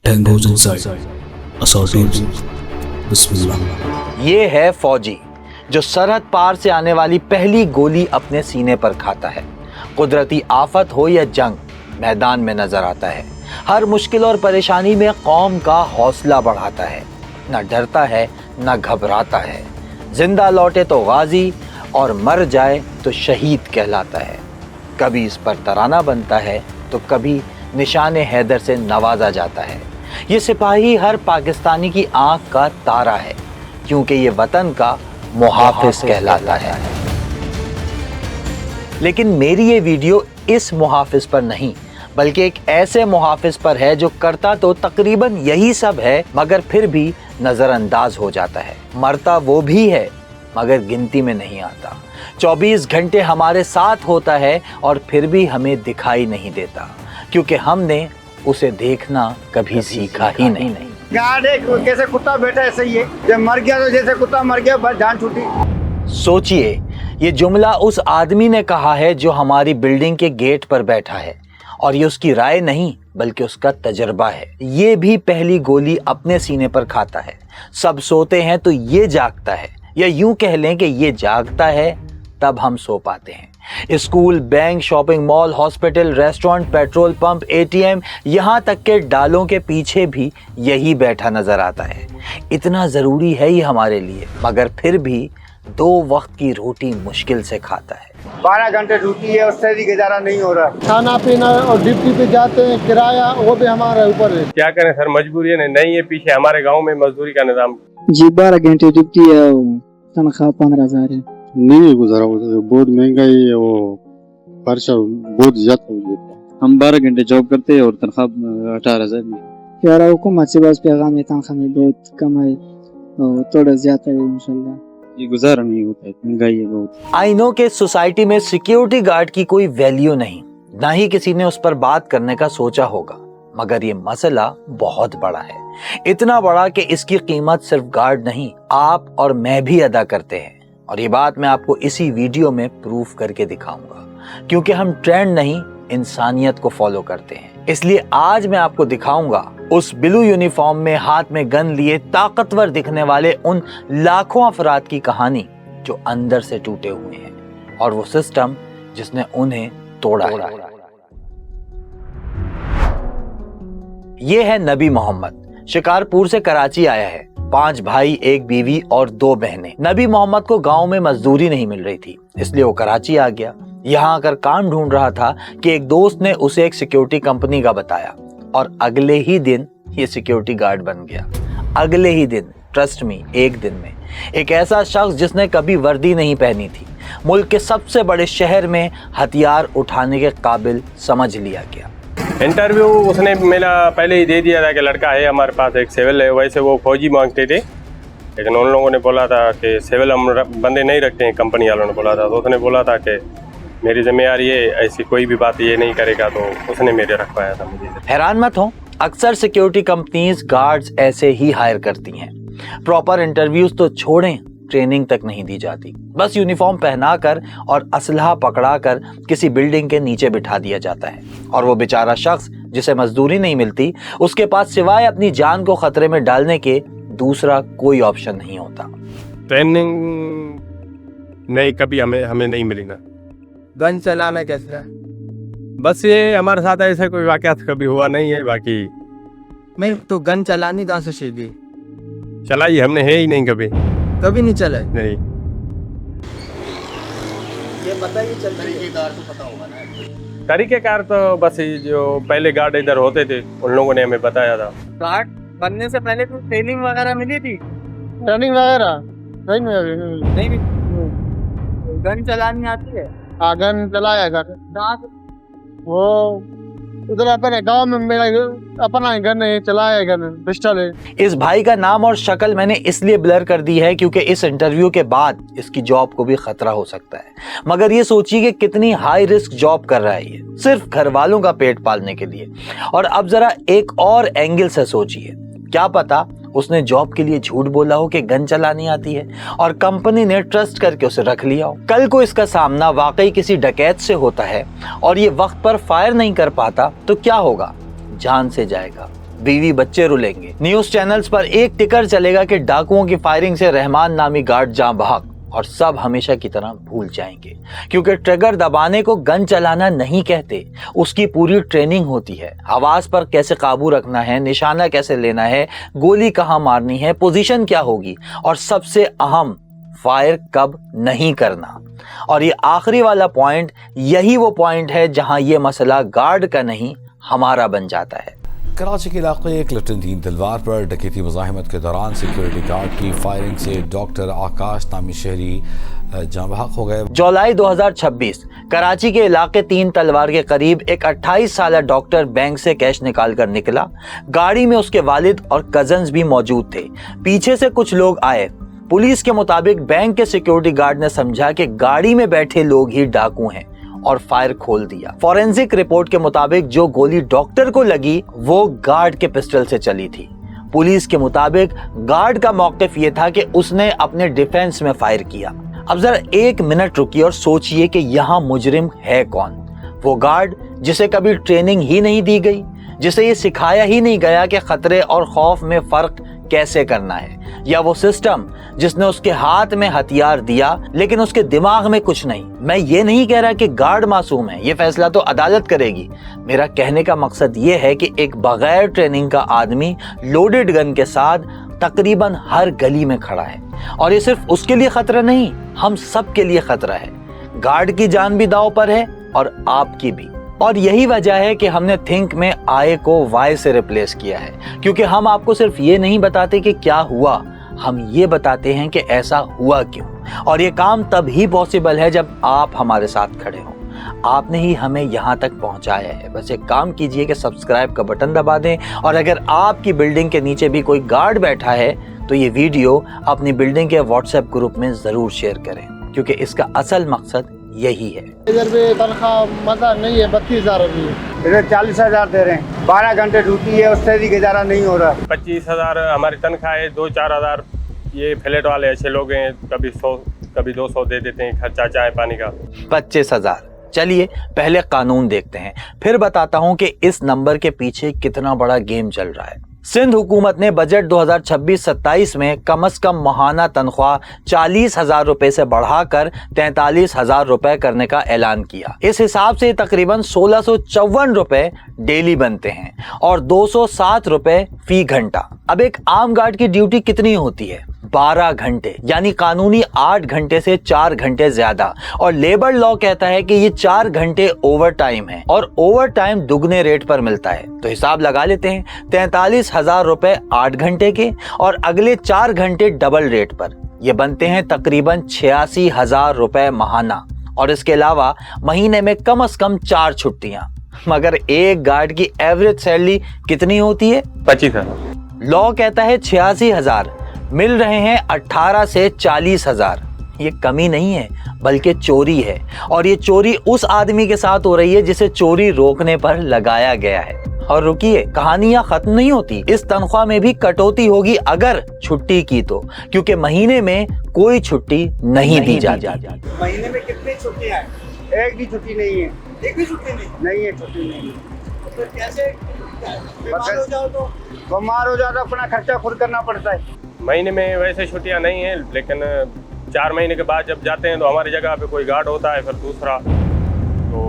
Tango's inside. Assaultees. बिस्मिल्लाह। ये है फौजी जो सरहद पार से आने वाली पहली गोली अपने सीने पर खाता है। कुदरती आफत हो या जंग, मैदान में नजर आता है। हर मुश्किल और परेशानी में कौम का हौसला बढ़ाता है। न डरता है न घबराता है। जिंदा लौटे तो गाजी और मर जाए तो शहीद कहलाता है। कभी इस पर तराना बनता है तो कभी निशाने हैदर से नवाजा जाता है। ये सिपाही हर पाकिस्तानी की आंख का तारा है, क्योंकि ये वतन का मुहाफिज कहलाता है। लेकिन मेरी ये वीडियो इस मुहाफिज पर नहीं, बल्कि एक ऐसे मुहाफिज पर है जो करता तो तकरीबन यही सब है, मगर फिर भी नजरअंदाज हो जाता है। मरता वो भी है मगर गिनती में नहीं आता। 24 घंटे हमारे साथ होता है और फिर भी हमें दिखाई नहीं देता, क्योंकि हमने उसे देखना कभी सीखा ही नहीं। कैसे कुत्ता बैठा है, सही है। जब मर गया तो जैसे कुत्ता मर गया, बस जान छूटी। सोचिए, ये जुमला उस आदमी ने कहा है जो हमारी बिल्डिंग के गेट पर बैठा है, और ये उसकी राय नहीं बल्कि उसका तजर्बा है। ये भी पहली गोली अपने सीने पर खाता है। सब सोते हैं तो ये जागता है, या यूं कह लें कि ये जागता है तब हम सो पाते हैं। School, bank, shopping mall, hospital, restaurant, petrol pump, ATM, यहाँ तक के डालों के पीछे भी यही बैठा नजर आता है। इतना जरूरी है ये हमारे लिए, मगर फिर भी 2 वक्त की रोटी मुश्किल से खाता है। 12 घंटे ड्यूटी है, उससे भी गुजारा नहीं हो रहा। खाना पीना और ड्यूटी पे जाते हैं, किराया वो भी हमारे ऊपर है। क्या करें सर, मजबूरी है। नहीं है पीछे हमारे गांव में मजदूरी का निजाम। जी 12 घंटे ड्यूटी है, तनख्वाह 15,000 है। नहीं गुजारा, बहुत महंगाई है, वो खर्चा बहुत ज्यादा हो जाता है। हम 12 घंटे जॉब करते हैं और तनख्वाह 18,000 यार हुकूमत से बस पैगाम है, तनख्वाह में बहुत कम है और थोड़ा ज्यादा है। इंशाल्लाह ये गुजारा नहीं होता है, महंगाई है बहुत। आई नो के सोसाइटी में सिक्योरिटी गार्ड की कोई वैल्यू नहीं, ना ही किसी ने उस पर बात करने का सोचा होगा, मगर ये मसला बहुत बड़ा है। इतना बड़ा कि इसकी कीमत सिर्फ गार्ड नहीं, आप और मैं भी अदा करते हैं। और ये बात मैं आपको इसी वीडियो में प्रूफ करके दिखाऊंगा, क्योंकि हम ट्रेंड नहीं इंसानियत को फॉलो करते हैं। इसलिए आज मैं आपको दिखाऊंगा उस ब्लू यूनिफॉर्म में हाथ में गन लिए ताकतवर दिखने वाले उन लाखों अफराद की कहानी जो अंदर से टूटे हुए हैं, और वो सिस्टम जिसने उन्हें तोड़ा है। ये है नबी मोहम्मद, शिकारपुर से कराची आया है। 5 भाई, 1 बीवी और 2 बहनें। नबी मोहम्मद को गांव में मजदूरी नहीं मिल रही थी, इसलिए वो कराची आ गया। यहाँ आकर काम ढूंढ रहा था कि एक दोस्त ने उसे एक सिक्योरिटी कंपनी का बताया, और अगले ही दिन ये सिक्योरिटी गार्ड बन गया। अगले ही दिन, ट्रस्ट मी, एक दिन में। एक ऐसा शख्स जिसने कभी वर्दी नहीं पहनी थी, मुल्क के सबसे बड़े शहर में हथियार उठाने के काबिल समझ लिया गया। इंटरव्यू उसने मेरा पहले ही दे दिया था कि लड़का है हमारे पास, एक सिविल है। वैसे वो फौजी मांगते थे, लेकिन उन लोगों ने बोला था कि सिविल हम बंदे नहीं रखते हैं, कंपनी वालों ने बोला था। तो उसने बोला था कि मेरी जिम्मेदारी है, ऐसी कोई भी बात ये नहीं करेगा, तो उसने मेरे रखवाया था मुझे। हैरान मत हो, अक्सर सिक्योरिटी कंपनीज गार्ड्स ऐसे ही हायर करती हैं। प्रॉपर इंटरव्यूज तो छोड़ें, ट्रेनिंग तक नहीं दी जाती। बस यूनिफॉर्म पहनाकर और असलहा पकड़ाकर किसी बिल्डिंग के नीचे बिठा दिया जाता है, और वो बेचारा शख्स जिसे मजदूरी नहीं मिलती, उसके पास सिवाय अपनी जान को खतरे में डालने के दूसरा कोई ऑप्शन नहीं होता। ट्रेनिंग नहीं कभी हमें नहीं मिली ना। गन चलाना कैसे है? बस ये हमारे साथ ऐसा कोई वाकया कभी हुआ नहीं है। बाकी मैं तो गन चलानी दांत से सीधी चलाई हमने है ही नहीं, कभी नहीं चला। नहीं। ये पता ही चलता तरीकेकार तो पता होगा ना। तरीकेकार तो बस जो पहले गार्ड इधर होते थे उन लोगों ने हमें बताया था। गार्ड बनने से पहले तो ट्रेनिंग वगैरह मिली थी? ट्रेनिंग वगैरह नहीं भी। गन चलानी आती है? गन चलाया कर वो उधर अपने गांव में मेरा अपना गन है, चलाया गन, पिस्टल है। इस भाई का नाम और शक्ल मैंने इसलिए ब्लर कर दी है क्योंकि इस इंटरव्यू के बाद इसकी जॉब को भी खतरा हो सकता है। मगर ये सोचिए कि कितनी हाई रिस्क जॉब कर रहा है ये, सिर्फ घर वालों का पेट पालने के लिए। और अब जरा एक और एंगल से सोचिए, क्या पता उसने जॉब के लिए झूठ बोला हो कि गन चलानी आती है, और कंपनी ने ट्रस्ट करके उसे रख लिया हो। कल को इसका सामना वाकई किसी डकैत से होता है और ये वक्त पर फायर नहीं कर पाता तो क्या होगा? जान से जाएगा। बीवी बच्चे रुलेंगे। न्यूज चैनल्स पर एक टिकर चलेगा कि डाकुओं की फायरिंग से रहमान नामी गार्ड जान बहक, और सब हमेशा की तरह भूल जाएंगे, क्योंकि ट्रिगर दबाने को गन चलाना नहीं कहते, उसकी पूरी ट्रेनिंग होती है। आवाज पर कैसे काबू रखना है, निशाना कैसे लेना है, गोली कहां मारनी है, पोजीशन क्या होगी, और सबसे अहम फायर कब नहीं करना। और ये आखिरी वाला पॉइंट, यही वो पॉइंट है जहां ये मसला गार्ड का नहीं हमारा बन जाता है। कराची के इलाके क्लिफ्टन तलवार पर डकैती मुज़ाहिमत के दौरान सिक्योरिटी गार्ड की फायरिंग से डॉक्टर आकाश नामी शहरी जान बहक हो गए। जुलाई 2026 कराची के इलाके 3 तलवार के करीब एक 28 साल डॉक्टर बैंक से कैश निकाल कर निकला। गाड़ी में उसके वालिद और कजन्स भी मौजूद थे। पीछे से कुछ लोग आए। पुलिस के मुताबिक बैंक के सिक्योरिटी गार्ड ने समझा कि गाड़ी में बैठे लोग ही डाकू हैं और फायर खोल दिया। फॉरेंसिक रिपोर्ट के मुताबिक जो गोली डॉक्टर को लगी वो गार्ड के पिस्टल से चली थी। पुलिस के मुताबिक गार्ड का मौक़िफ़ ये था कि उसने अपने डिफेंस में फायर किया। अब जरा 1 मिनट रुकिए और सोचिए कि यहाँ मुजरिम है कौन। वो गार्ड जिसे कभी ट्रेनिंग ही नहीं दी गई, जिसे ये सिखाया ही नहीं गया कि खतरे और खौफ में फर्क कैसे करना है, या वो सिस्टम जिसने उसके हाथ में हथियार दिया लेकिन उसके दिमाग में कुछ नहीं। मैं ये नहीं कह रहा कि गार्ड मासूम है, ये फैसला तो अदालत करेगी। मेरा कहने का मकसद ये है कि एक बगैर ट्रेनिंग का आदमी लोडेड गन के साथ तकरीबन हर गली में खड़ा है, और ये सिर्फ उसके लिए खतरा नहीं, हम सब के लिए खतरा है। गार्ड की जान भी दांव पर है और आपकी भी। और यही वजह है कि हमने थिंक में आय को वाई से रिप्लेस किया है, क्योंकि हम आपको सिर्फ ये नहीं बताते कि क्या हुआ, हम ये बताते हैं कि ऐसा हुआ क्यों। और ये काम तब ही पॉसिबल है जब आप हमारे साथ खड़े हों। आपने ही हमें यहाँ तक पहुँचाया है। बस एक काम कीजिए कि सब्सक्राइब का बटन दबा दें, और अगर आपकी बिल्डिंग के नीचे भी कोई गार्ड बैठा है तो ये वीडियो अपनी बिल्डिंग के व्हाट्सएप ग्रुप में ज़रूर शेयर करें, क्योंकि इसका असल मकसद यही है। इधर भी तनख्वाह मजा नहीं है, 32,000 अभी इधर 40,000 दे रहे हैं, 12 घंटे ड्यूटी है, उससे भी गुजारा नहीं हो रहा। 25,000 हमारी तनख्वाह है, 2-4 हज़ार ये फ्लैट वाले अच्छे लोग हैं, कभी 100 कभी 200 दे देते हैं खर्चा चाय पानी का। 25,000। चलिए पहले कानून देखते हैं, फिर बताता हूं कि इस नंबर के पीछे कितना बड़ा गेम चल रहा है। सिंध हुकूमत ने बजट 2026-27 में कम से कम माहाना तनख्वाह 40,000 रुपए से बढ़ाकर 43,000 रुपए करने का ऐलान किया। इस हिसाब से तकरीबन 1654 रुपए डेली बनते हैं और 207 रुपए फी घंटा। अब एक आम गार्ड की ड्यूटी कितनी होती है? 12 घंटे, यानी कानूनी 8 घंटे से 4 घंटे ज्यादा, और लेबर लॉ कहता है कि ये 4 घंटे ओवर टाइम है, और ओवर टाइम दुगने रेट पर मिलता है। तो हिसाब लगा लेते हैं, 43,000 रुपए 8 घंटे के और अगले 4 घंटे डबल रेट पर, ये बनते हैं तकरीबन 86,000 रुपए माहाना। और इसके अलावा महीने में कम से कम 4 छुट्टियां। मगर एक गार्ड की एवरेज सैलरी कितनी होती है? 25,000। लॉ कहता है 86,000, मिल रहे हैं 18 से 40,000। ये कमी नहीं है बल्कि चोरी है, और ये चोरी उस आदमी के साथ हो रही है जिसे चोरी रोकने पर लगाया गया है। और रुकिए, कहानियां खत्म नहीं होती। इस तनख्वाह में भी कटौती होगी अगर छुट्टी की तो, क्योंकि महीने में कोई छुट्टी नहीं दी जाती। महीने में कितनी छुट्टियां हैं? एक भी छुट्टी नहीं है। एक भी छुट्टी नहीं है, छुट्टी नहीं है। तो फिर कैसे बीमार हो जाओ तो? बीमार हो जाओ तो अपना खर्चा खुद करना पड़ता है। महीने में वैसे छुट्टियां नहीं हैं, लेकिन 4 महीने के बाद जब जाते हैं तो हमारी जगह पे कोई गार्ड होता है, फिर दूसरा तो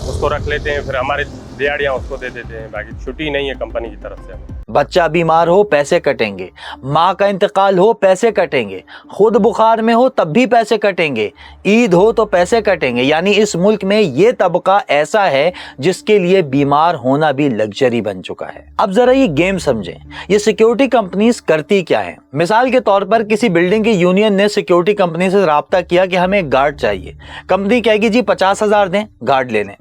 उसको रख लेते हैं, फिर हमारे दिहाड़ियाँ उसको दे देते हैं। बाकी छुट्टी नहीं है कंपनी की तरफ से। बच्चा बीमार हो पैसे कटेंगे, माँ का इंतकाल हो पैसे कटेंगे, खुद बुखार में हो तब भी पैसे कटेंगे, ईद हो तो पैसे कटेंगे। यानी इस मुल्क में ये तबका ऐसा है जिसके लिए बीमार होना भी लग्जरी बन चुका है। अब जरा ये गेम समझें, ये सिक्योरिटी कंपनीज करती क्या है। मिसाल के तौर पर किसी बिल्डिंग की यूनियन ने सिक्योरिटी कंपनी से राब्ता किया कि हमें एक गार्ड चाहिए। कंपनी कहेगी जी 50,000 दें, गार्ड ले लें।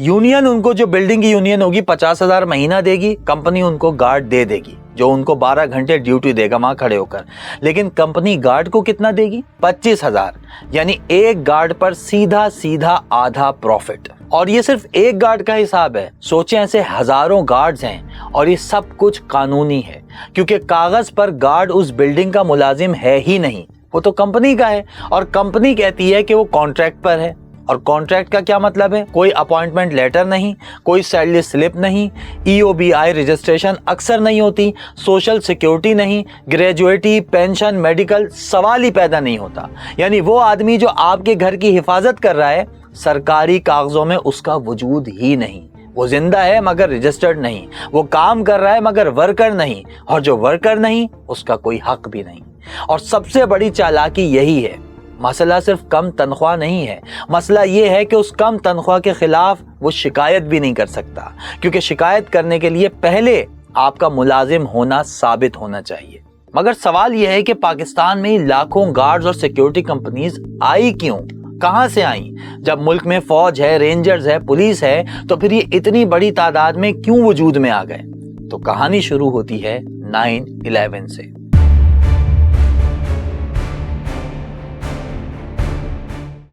यूनियन उनको, जो बिल्डिंग की यूनियन होगी, 50,000 महीना देगी, कंपनी उनको गार्ड दे देगी जो उनको 12 घंटे ड्यूटी देगा वहां खड़े होकर। लेकिन कंपनी गार्ड को कितना देगी? 25,000, यानी एक गार्ड पर सीधा सीधा आधा प्रॉफिट। और ये सिर्फ एक गार्ड का हिसाब है, सोचें ऐसे हजारों गार्ड्स हैं और ये सब कुछ कानूनी है, क्योंकि कागज पर गार्ड उस बिल्डिंग का मुलाजिम है ही नहीं, वो तो कंपनी का है, और कंपनी कहती है कि वो कॉन्ट्रैक्ट पर है। और कॉन्ट्रैक्ट का क्या मतलब है? कोई अपॉइंटमेंट लेटर नहीं, कोई सैलरी स्लिप नहीं, EOBI रजिस्ट्रेशन अक्सर नहीं होती, सोशल सिक्योरिटी नहीं, ग्रेजुएटी, पेंशन, मेडिकल, सवाल ही पैदा नहीं होता। यानी वो आदमी जो आपके घर की हिफाजत कर रहा है, सरकारी कागजों में उसका वजूद ही नहीं। वो जिंदा है मगर रजिस्टर्ड नहीं, वो काम कर रहा है मगर वर्कर नहीं, और जो वर्कर नहीं उसका कोई हक भी नहीं। और सबसे बड़ी चालाकी यही है। मसला सिर्फ कम तनख्वाह नहीं है, मसला ये है कि उस कम तनख्वाह के खिलाफ वो शिकायत भी नहीं कर सकता, क्योंकि शिकायत करने के लिए पहले आपका मुलाजिम होना साबित होना चाहिए। मगर सवाल यह है कि पाकिस्तान में लाखों गार्ड्स और सिक्योरिटी कंपनीज आई क्यों, कहां से आई? जब मुल्क में फौज है, रेंजर्स है, पुलिस है, तो फिर ये इतनी बड़ी तादाद में क्यों वजूद में आ गए? तो कहानी शुरू होती है 9/11 से।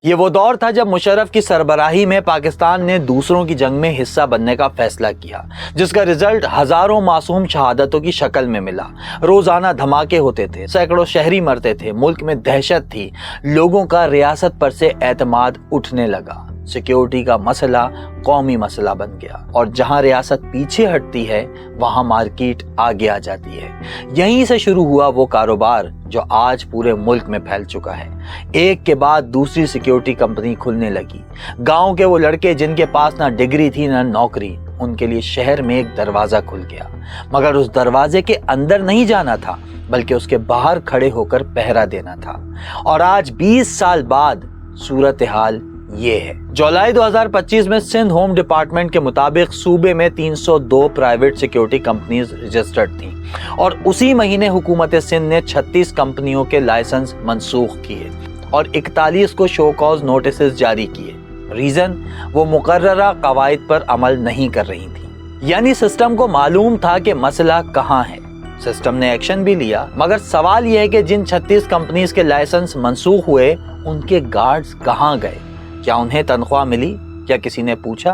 ये वो दौर था जब मुशर्रफ की सरबराही में पाकिस्तान ने दूसरों की जंग में हिस्सा बनने का फैसला किया, जिसका रिजल्ट हजारों मासूम शहादतों की शक्ल में मिला। रोजाना धमाके होते थे, सैकड़ों शहरी मरते थे, मुल्क में दहशत थी, लोगों का रियासत पर से एतमाद उठने लगा। सिक्योरिटी का मसला कौमी मसला बन गया, और जहां रियासत पीछे हटती है वहां मार्केट आगे आ जाती है। यहीं से शुरू हुआ वो कारोबार जो आज पूरे मुल्क में फैल चुका है। एक के बाद दूसरी सिक्योरिटी कंपनी खुलने लगी। गांव के वो लड़के जिनके पास ना डिग्री थी ना नौकरी, उनके लिए शहर में एक दरवाजा खुल गया, मगर उस दरवाजे के अंदर नहीं जाना था, बल्कि उसके बाहर खड़े होकर पहरा देना था। और आज 20 साल बाद सूरत हाल ये है। जुलाई 2025 में सिंध होम डिपार्टमेंट के मुताबिक सूबे में 302 प्राइवेट सिक्योरिटी कंपनीज रजिस्टर्ड थीं, और उसी महीने हुकूमत सिंध ने 36 कंपनियों के लाइसेंस मंसूख किए और 41 को शो कॉज नोटिस जारी किए। रीजन, वो मुकर्ररा कवायद पर अमल नहीं कर रही थी। यानी सिस्टम को मालूम था कि मसला कहाँ है, सिस्टम ने एक्शन भी लिया। मगर सवाल यह है कि जिन 36 कंपनीज के लाइसेंस मंसूख हुए, उनके गार्ड्स कहाँ गए? क्या उन्हें तनख्वाह मिली? क्या किसी ने पूछा?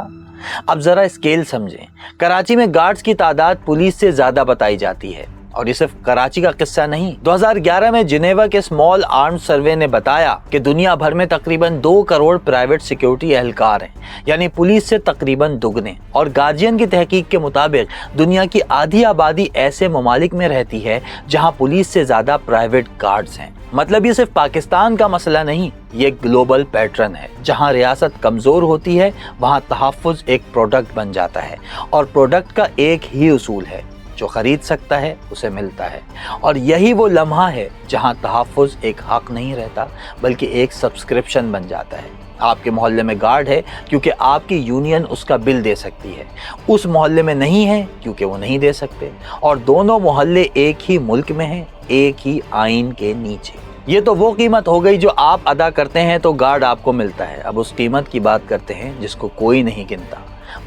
अब जरा स्केल समझें। कराची में गार्ड्स की तादाद पुलिस से ज्यादा बताई जाती है, और ये सिर्फ कराची का किस्सा नहीं। 2011 में जिनेवा के स्मॉल आर्म्स सर्वे ने बताया कि दुनिया भर में तकरीबन 2 करोड़ प्राइवेट सिक्योरिटी एहलकार हैं, यानी पुलिस से तकरीबन दुगने। और गार्जियन की तहकीक के मुताबिक दुनिया की आधी आबादी ऐसे ममालिक में रहती है जहां पुलिस से ज्यादा प्राइवेट गार्ड्स हैं। मतलब ये सिर्फ पाकिस्तान का मसला नहीं, ये ग्लोबल पैटर्न है। जहां रियासत कमजोर होती है वहां तहफ्फुज एक प्रोडक्ट बन जाता है, और प्रोडक्ट का एक ही उसूल है, जो खरीद सकता है उसे मिलता है। और यही वो लम्हा है जहां तहफ्फुज एक हक नहीं रहता, बल्कि एक सब्सक्रिप्शन बन जाता है। आपके मोहल्ले में गार्ड है क्योंकि आपकी यूनियन उसका बिल दे सकती है, उस मोहल्ले में नहीं है क्योंकि वो नहीं दे सकते, और दोनों मोहल्ले एक ही मुल्क में हैं, एक ही आइन के नीचे। ये तो वो कीमत हो गई जो आप अदा करते हैं तो गार्ड आपको मिलता है। अब उस कीमत की बात करते हैं जिसको कोई नहीं गिनता।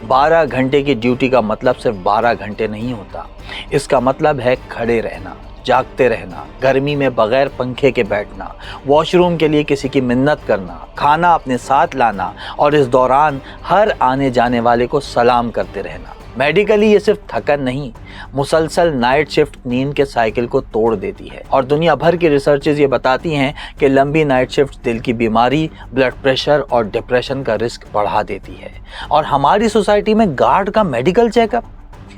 12 घंटे की ड्यूटी का मतलब सिर्फ 12 घंटे नहीं होता, इसका मतलब है खड़े रहना, जागते रहना, गर्मी में बगैर पंखे के बैठना, वॉशरूम के लिए किसी की मिन्नत करना, खाना अपने साथ लाना, और इस दौरान हर आने जाने वाले को सलाम करते रहना। मेडिकली ये सिर्फ थकन नहीं, मुसलसल नाइट शिफ्ट नींद के साइकिल को तोड़ देती है। और दुनिया भर की रिसर्चेस ये बताती हैं कि लंबी नाइट शिफ्ट दिल की बीमारी, ब्लड प्रेशर और डिप्रेशन का रिस्क बढ़ा देती है। और हमारी सोसाइटी में गार्ड का मेडिकल चेकअप,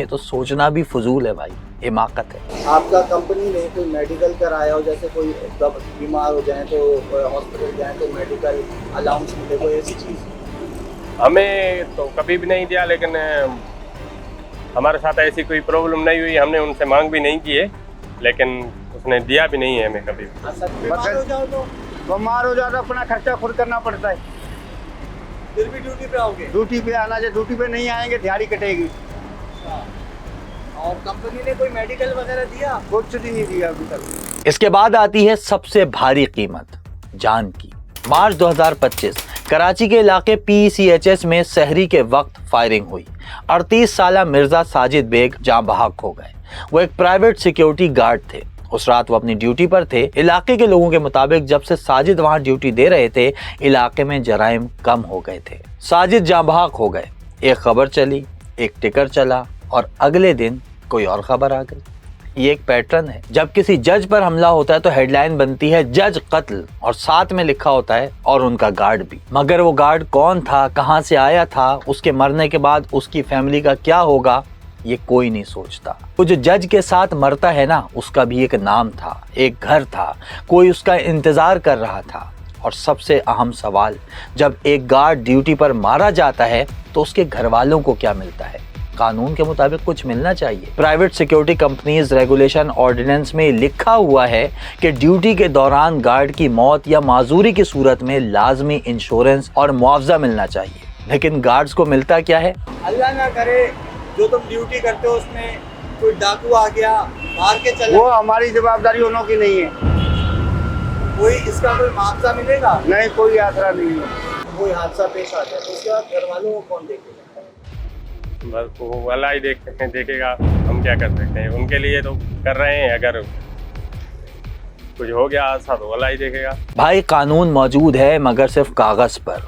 ये तो सोचना भी फजूल है भाई, हिमाकत है। आपका कंपनी ने कोई मेडिकल कराया हो, जैसे कोई बीमार हो जाए तो हॉस्पिटल जाए तो मेडिकल अलाउंस मिले, कोई ऐसी चीज़? हमें तो कभी भी नहीं दिया, लेकिन हमारे साथ ऐसी कोई प्रॉब्लम नहीं हुई। हमने उनसे मांग भी नहीं की है, लेकिन उसने दिया भी नहीं है हमें कभी। बीमार हो जाओ तो अपना खर्चा खुद करना पड़ता है। फिर भी ड्यूटी पे आओगे? ड्यूटी पे आना चाहिए, ड्यूटी पे नहीं आएंगे दिहाड़ी कटेगी। और कंपनी ने कोई मेडिकल वगैरह दिया? कुछ नहीं दिया अभी तक। इसके बाद आती है सबसे भारी कीमत, जान की। मार्च 2025 कराची के इलाके PCHS में सहरी के वक्त फायरिंग हुई। 38 साला मिर्जा साजिद बेग जाँ बहक हो गए। वो एक प्राइवेट सिक्योरिटी गार्ड थे। उस रात वो अपनी ड्यूटी पर थे। इलाके के लोगों के मुताबिक जब से साजिद वहां ड्यूटी दे रहे थे, इलाके में जराइम कम हो गए थे। साजिद जाँ बहक हो गए। एक खबर चली, एक टिकर चला, और अगले दिन कोई और खबर आ गई। ये एक पैटर्न है। जब किसी जज पर हमला होता है तो हेडलाइन बनती है जज कत्ल, और साथ में लिखा होता है और उनका गार्ड भी। मगर वो गार्ड कौन था, कहां से आया था, उसके मरने के बाद उसकी फैमिली का क्या होगा, ये कोई नहीं सोचता। वो जो जज के साथ मरता है ना, उसका भी एक नाम था, एक घर था, कोई उसका इंतजार कर रहा था। और सबसे अहम सवाल, जब एक गार्ड ड्यूटी पर मारा जाता है तो उसके घर वालों को क्या मिलता है? कानून के मुताबिक कुछ मिलना चाहिए। Private security companies regulation ordinance में लिखा हुआ है कि ड्यूटी के दौरान गार्ड की मौत या माजूरी की सूरत में लाजमी इंश्योरेंस और मुआवजा मिलना चाहिए। लेकिन गार्ड्स को मिलता क्या है? अल्लाह ना करे जो तुम ड्यूटी करते हो उसमें कोई डाकू आ गया, मार के चले, वो हमारी जवाबदारी उन्हों की नहीं है। कोई इसका कोई मुआवजा मिलेगा? नहीं, कोई आसरा नहीं है। कोई हादसा पेश आ जाए तो उसके बाद घर वालों को कौन देखेगा? बस वो अल्लाह ही देखेगा, हम क्या कर सकते हैं। उनके लिए तो कर रहे हैं, अगर कुछ हो गया हादसा तो अल्लाह ही देखेगा। भाई कानून मौजूद है मगर सिर्फ कागज पर,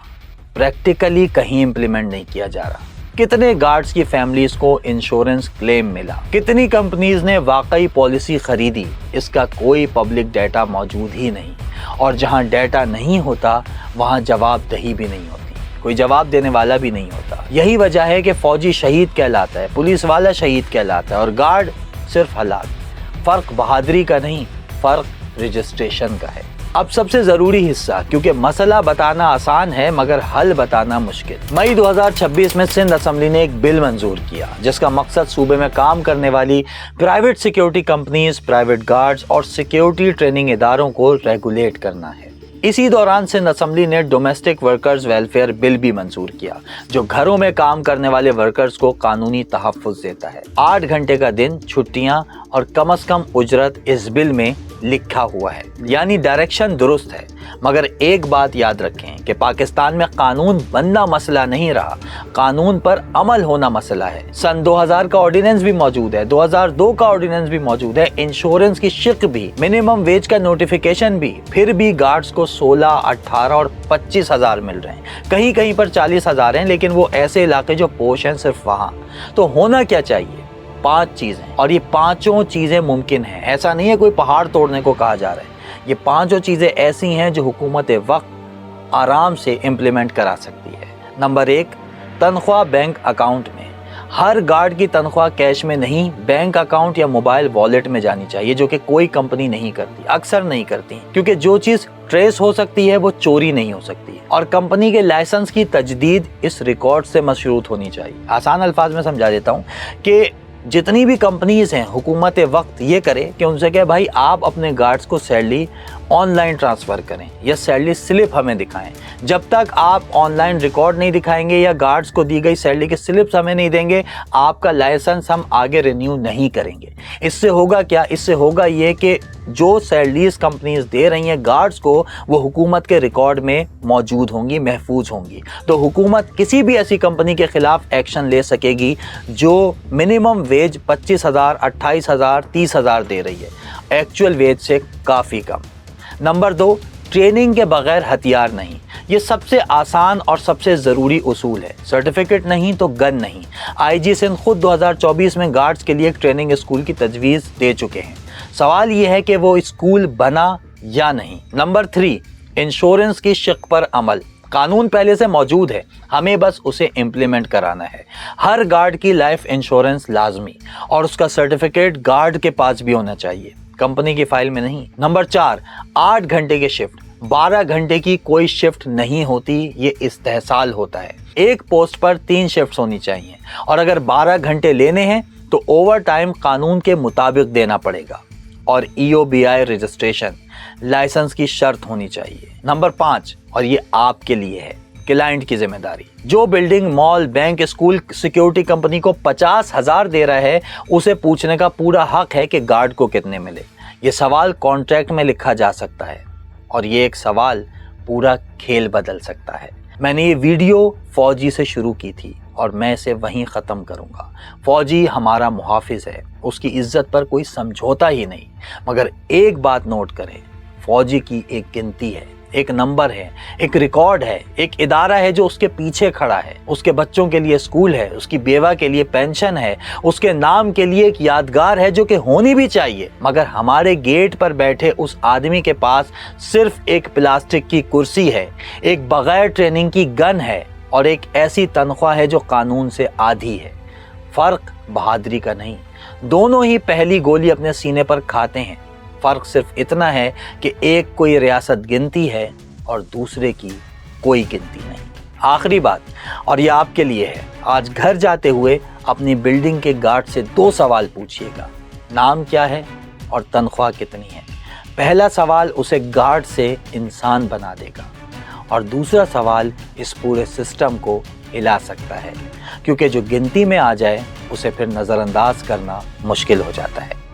प्रैक्टिकली कहीं इम्प्लीमेंट नहीं किया जा रहा। कितने गार्ड्स की फैमिलीज को इंश्योरेंस क्लेम मिला, कितनी कंपनीज ने वाकई पॉलिसी खरीदी, इसका कोई पब्लिक डाटा मौजूद ही नहीं। और जहां डाटा नहीं होता वहां जवाबदेही भी नहीं होती, कोई जवाब देने वाला भी नहीं होता। यही वजह है कि फौजी शहीद कहलाता है, पुलिस वाला शहीद कहलाता है और गार्ड सिर्फ हलाक। फर्क बहादुरी का नहीं, फर्क रजिस्ट्रेशन का है। अब सबसे जरूरी हिस्सा, क्योंकि मसला बताना आसान है मगर हल बताना मुश्किल। मई 2026 में सिंध असेंबली ने एक बिल मंजूर किया जिसका मकसद सूबे में काम करने वाली private security companies, private guards और सिक्योरिटी ट्रेनिंग इदारों को रेगुलेट करना है। इसी दौरान सिंध असेंबली ने डोमेस्टिक वर्कर्स वेलफेयर बिल भी मंजूर किया जो घरों में काम करने वाले वर्कर्स को कानूनी तहफ़्फ़ुज़ देता है। 8 घंटे का दिन, छुट्टियां और कम से कम उजरत इस बिल में लिखा हुआ है, यानी डायरेक्शन दुरुस्त है। मगर एक बात याद रखें कि पाकिस्तान में कानून बनना मसला नहीं रहा, कानून पर अमल होना मसला है। सन 2000 का ऑर्डिनेंस भी मौजूद है, 2002 का ऑर्डिनेंस भी मौजूद है, इंश्योरेंस की शिक भी, मिनिमम वेज का नोटिफिकेशन भी। फिर भी गार्ड्स को 16, 18 और 25 हजार मिल रहे हैं, कहीं कहीं पर 40 हजार हैं, लेकिन वो ऐसे इलाके जो पोश हैं सिर्फ वहाँ। तो होना क्या चाहिए? 5 चीजें, और ये पांचों चीजें मुमकिन हैं। ऐसा नहीं है कोई पहाड़ तोड़ने को कहा जा रहा है, ये पांचों चीजें ऐसी हैं जो हुकूमत वक्त आराम से इम्प्लीमेंट करा सकती है। नंबर 1, तनख्वाह बैंक अकाउंट में। हर गार्ड की तनख्वाह कैश में नहीं, बैंक अकाउंट या मोबाइल वॉलेट में जानी चाहिए, जो कि कोई कंपनी नहीं करती, अक्सर नहीं करती, क्योंकि जो चीज ट्रेस हो सकती है वो चोरी नहीं हो सकती। और कंपनी के लाइसेंस की तजदीद इस रिकॉर्ड से मशरूत होनी चाहिए। आसान अल्फाज में समझा देता हूँ कि जितनी भी कंपनीज हैं, हुकूमत वक्त ये करे कि उनसे कहे भाई आप अपने गार्ड्स को सैलरी ऑनलाइन ट्रांसफ़र करें या सैलरी स्लिप हमें दिखाएं। जब तक आप ऑनलाइन रिकॉर्ड नहीं दिखाएंगे या गार्ड्स को दी गई सैलरी की स्लिप्स हमें नहीं देंगे, आपका लाइसेंस हम आगे रिन्यू नहीं करेंगे। इससे होगा क्या? इससे होगा ये कि जो सैलरीज कंपनीज दे रही हैं गार्ड्स को, वो हुकूमत के रिकॉर्ड में मौजूद होंगी, महफूज होंगी। तो हुकूमत किसी भी ऐसी कंपनी के खिलाफ एक्शन ले सकेगी जो मिनिमम वेज 25,000, 28,000, 30,000 दे रही है, एक्चुअल वेज से काफ़ी कम। नंबर 2, ट्रेनिंग के बगैर हथियार नहीं। ये सबसे आसान और सबसे ज़रूरी उसूल है। सर्टिफिकेट नहीं तो गन नहीं। आईजी सिंध खुद 2024 में गार्ड्स के लिए एक ट्रेनिंग स्कूल की तजवीज़ दे चुके हैं। सवाल ये है कि वो स्कूल बना या नहीं। नंबर 3, इंश्योरेंस की शिक पर अमल। कानून पहले से मौजूद है, हमें बस उसे इम्प्लीमेंट कराना है। हर गार्ड की लाइफ इंश्योरेंस लाजमी, और उसका सर्टिफिकेट गार्ड के पास भी होना चाहिए, कंपनी की फाइल में नहीं। नंबर 4, 8 घंटे की शिफ्ट। 12 घंटे की कोई शिफ्ट नहीं होती, ये इस्तेहसाल होता है। एक पोस्ट पर 3 शिफ्ट्स होनी चाहिए, और अगर 12 घंटे लेने हैं तो ओवर टाइम कानून के मुताबिक देना पड़ेगा। और EOBI रजिस्ट्रेशन, लाइसेंस की शर्त होनी चाहिए। नंबर 5, और ये आपके लिए है, क्लाइंट की जिम्मेदारी। जो building, mall, bank, school security company को 50,000 दे रहा है, उसे पूछने का पूरा हक है कि गार्ड को कितने मिले। ये सवाल कॉन्ट्रैक्ट में लिखा जा सकता है, और ये एक सवाल पूरा खेल बदल सकता है। मैंने ये वीडियो फौजी से शुरू की थी और मैं इसे वहीं ख़त्म करूँगा। फौजी हमारा मुहाफिज है, उसकी इज्जत पर कोई समझौता ही नहीं। मगर एक बात नोट करें, फौजी की एक गिनती है, एक नंबर है, एक रिकॉर्ड है, एक इदारा है जो उसके पीछे खड़ा है। उसके बच्चों के लिए स्कूल है, उसकी बेवा के लिए पेंशन है, उसके नाम के लिए एक यादगार है जो कि होनी भी चाहिए। मगर हमारे गेट पर बैठे उस आदमी के पास सिर्फ एक प्लास्टिक की कुर्सी है, एक बगैर ट्रेनिंग की गन है और एक ऐसी तनख्वाह है जो कानून से आधी है। फर्क बहादुरी का नहीं, दोनों ही पहली गोली अपने सीने पर खाते हैं। फर्क सिर्फ इतना है कि एक कोई रियासत गिनती है और दूसरे की कोई गिनती नहीं। आखिरी बात, और ये आपके लिए है, आज घर जाते हुए अपनी बिल्डिंग के गार्ड से 2 सवाल पूछिएगा, नाम क्या है और तनख्वाह कितनी है। पहला सवाल उसे गार्ड से इंसान बना देगा और दूसरा सवाल इस पूरे सिस्टम को हिला सकता है, क्योंकि जो गिनती में आ जाए उसे फिर नज़रअंदाज करना मुश्किल हो जाता है।